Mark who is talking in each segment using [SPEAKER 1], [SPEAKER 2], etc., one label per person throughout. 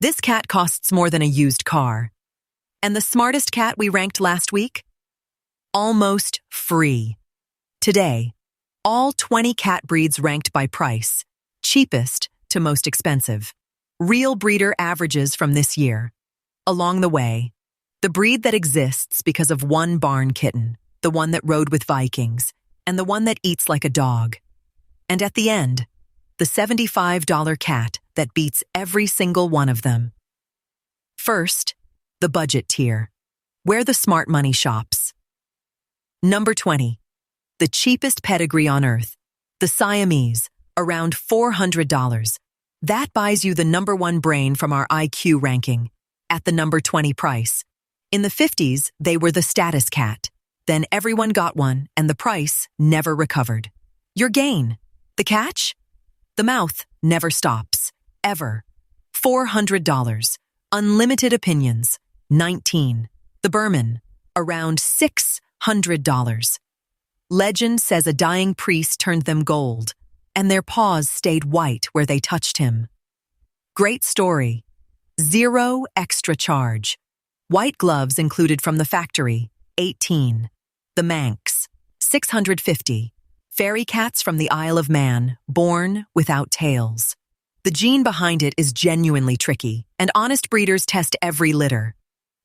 [SPEAKER 1] This cat costs more than a used car. And the smartest cat we ranked last week? Almost free. Today, all 20 cat breeds ranked by price, cheapest to most expensive. Real breeder averages from this year. Along the way, the breed that exists because of one barn kitten, the one that rode with Vikings, and the one that eats like a dog. And at the end, the $75 cat that beats every single one of them. First, the budget tier, where the smart money shops. Number 20, the cheapest pedigree on earth, the Siamese, around $400. That buys you the number 1 brain from our IQ ranking, at the number 20 price. In the 50s, they were the status cat. Then everyone got one, and the price never recovered. Your gain. The catch? The mouth never stops. Ever. $400. Unlimited opinions. 19. The Burman. Around $600. Legend says a dying priest turned them gold, and their paws stayed white where they touched him. Great story. 0 extra charge. White gloves included from the factory. 18. The Manx. 650. Fairy cats from the Isle of Man, born without tails. The gene behind it is genuinely tricky, and honest breeders test every litter.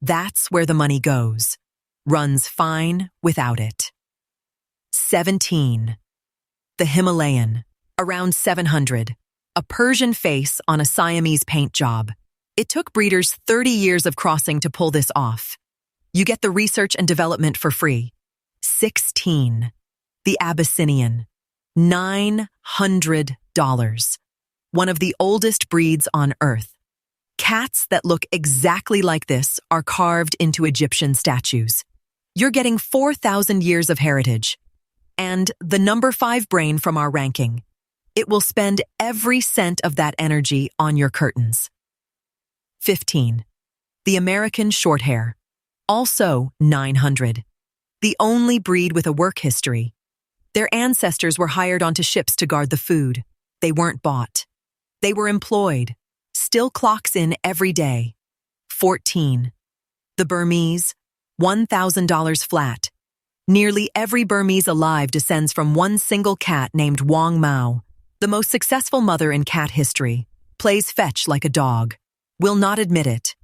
[SPEAKER 1] That's where the money goes. Runs fine without it. 17. The Himalayan. Around $700. A Persian face on a Siamese paint job. It took breeders 30 years of crossing to pull this off. You get the research and development for free. 16. The Abyssinian. $900. One of the oldest breeds on Earth. Cats that look exactly like this are carved into Egyptian statues. You're getting 4,000 years of heritage. And the number 5 brain from our ranking. It will spend every cent of that energy on your curtains. 15. The American Shorthair. Also $900. The only breed with a work history. Their ancestors were hired onto ships to guard the food. They weren't bought. They were employed. Still clocks in every day. 14. The Burmese. $1,000 flat. Nearly every Burmese alive descends from one single cat named Wong Mao, the most successful mother in cat history. Plays fetch like a dog. Will not admit it.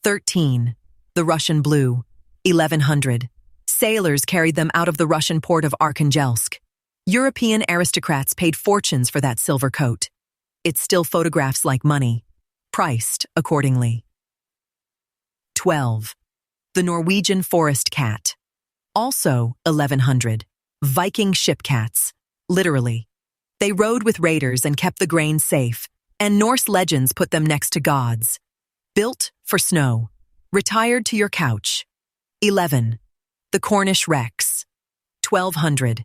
[SPEAKER 1] 13. The Russian Blue. 1,100. Sailors carried them out of the Russian port of Arkhangelsk. European aristocrats paid fortunes for that silver coat. It still photographs like money. Priced accordingly. 12. The Norwegian Forest Cat. Also 1,100. Viking ship cats. Literally. They rode with raiders and kept the grain safe, and Norse legends put them next to gods. Built for snow. Retired to your couch. 11. The Cornish Rex. 1,200.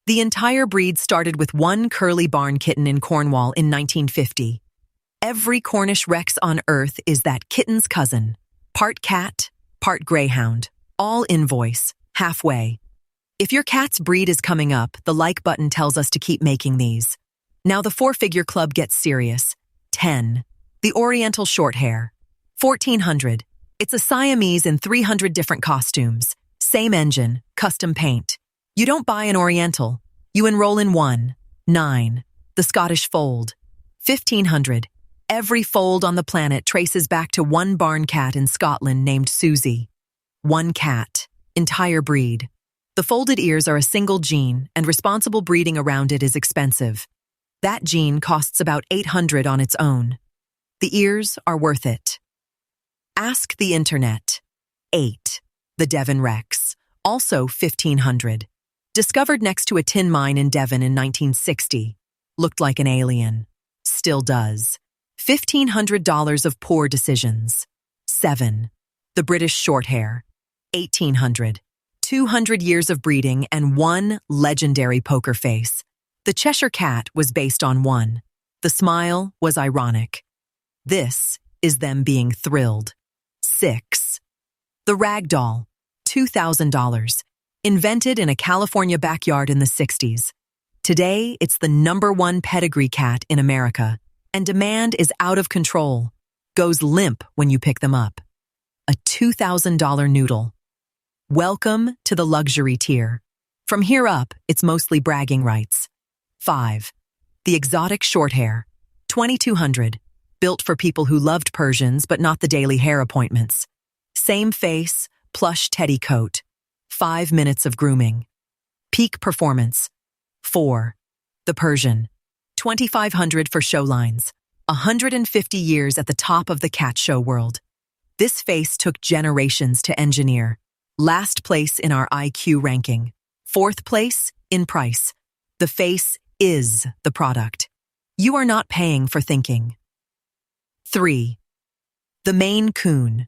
[SPEAKER 1] The entire breed started with one curly barn kitten in Cornwall in 1950. Every Cornish Rex on Earth is that kitten's cousin. Part cat, part greyhound. All invoice, halfway. If your cat's breed is coming up, the like button tells us to keep making these. Now the 4-figure club gets serious. 10. The Oriental Shorthair. 1,400. It's a Siamese in 300 different costumes. Same engine, custom paint. You don't buy an Oriental. You enroll in one. 9. The Scottish Fold. 1,500. Every fold on the planet traces back to one barn cat in Scotland named Susie. One cat. Entire breed. The folded ears are a single gene, and responsible breeding around it is expensive. That gene costs about $800 on its own. The ears are worth it. Ask the internet. 8. The Devon Rex. Also 1,500. Discovered next to a tin mine in Devon in 1960. Looked like an alien. Still does. $1,500 of poor decisions. 7. The British Shorthair. 1,800. 200 years of breeding and one legendary poker face. The Cheshire Cat was based on one. The smile was ironic. This is them being thrilled. 6. The Ragdoll. $2,000. Invented in a California backyard in the 60s. Today, it's the number 1 pedigree cat in America, and demand is out of control. goes limp when you pick them up. A $2,000 noodle. Welcome to the luxury tier. From here up, it's mostly bragging rights. 5. The exotic short hair. $2,200. Built for people who loved Persians but not the daily hair appointments. Same face, plush teddy coat. 5 minutes of grooming. Peak performance. 4. The Persian. $2,500 for show lines. 150 years at the top of the cat show world. This face took generations to engineer. Last place in our IQ ranking. 4th place in price. The face is the product. You are not paying for thinking. 3. The Maine Coon.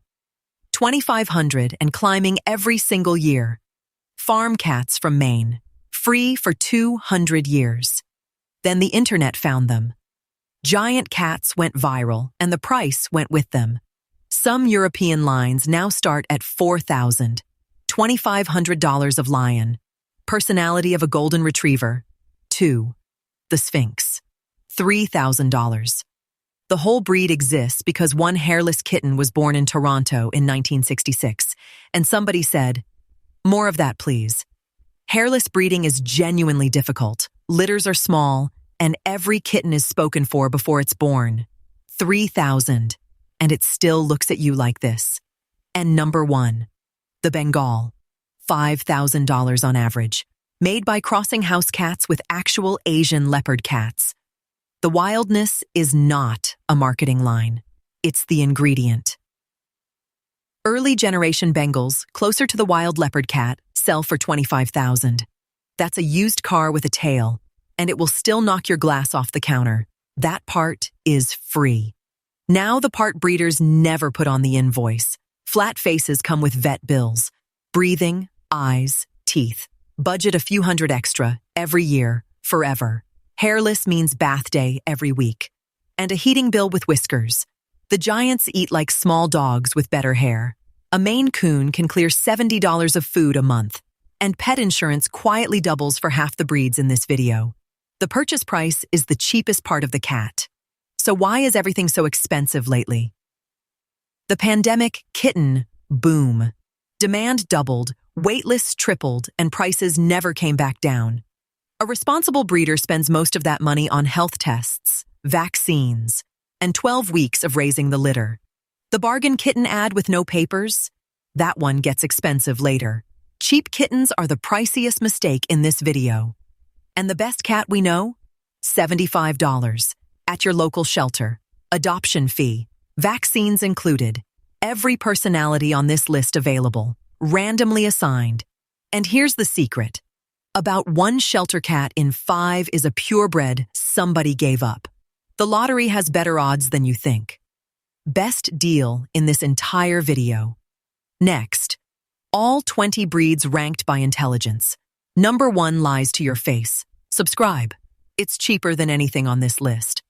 [SPEAKER 1] $2,500 and climbing every single year. Farm cats from Maine. Free for 200 years. Then the internet found them. Giant cats went viral and the price went with them. Some European lines now start at $4,000. $2,500 of lion. Personality of a golden retriever. 2. The Sphinx. $3,000. The whole breed exists because one hairless kitten was born in Toronto in 1966, and somebody said, "More of that, please." Hairless breeding is genuinely difficult. Litters are small, and every kitten is spoken for before it's born. 3,000, and it still looks at you like this. And number 1, the Bengal. $5,000 on average. Made by crossing house cats with actual Asian leopard cats. The wildness is not a marketing line. It's the ingredient. Early generation Bengals, closer to the wild leopard cat, sell for $25,000. That's a used car with a tail, and it will still knock your glass off the counter. That part is free. Now the part breeders never put on the invoice. Flat faces come with vet bills. Breathing, eyes, teeth. Budget a few hundred extra, every year, forever. Hairless means bath day every week. And a heating bill with whiskers. The giants eat like small dogs with better hair. A Maine Coon can clear $70 of food a month. And pet insurance quietly doubles for half the breeds in this video. The purchase price is the cheapest part of the cat. So why is everything so expensive lately? The pandemic kitten boom. Demand doubled, wait lists tripled, and prices never came back down. A responsible breeder spends most of that money on health tests, vaccines, and 12 weeks of raising the litter. The bargain kitten ad with no papers? That one gets expensive later. Cheap kittens are the priciest mistake in this video. And the best cat we know? $75. At your local shelter. Adoption fee. Vaccines included. Every personality on this list available. Randomly assigned. And here's the secret. About 1 shelter cat in 5 is a purebred somebody gave up. The lottery has better odds than you think. Best deal in this entire video. Next, all 20 breeds ranked by intelligence. Number 1 lies to your face. Subscribe. It's cheaper than anything on this list.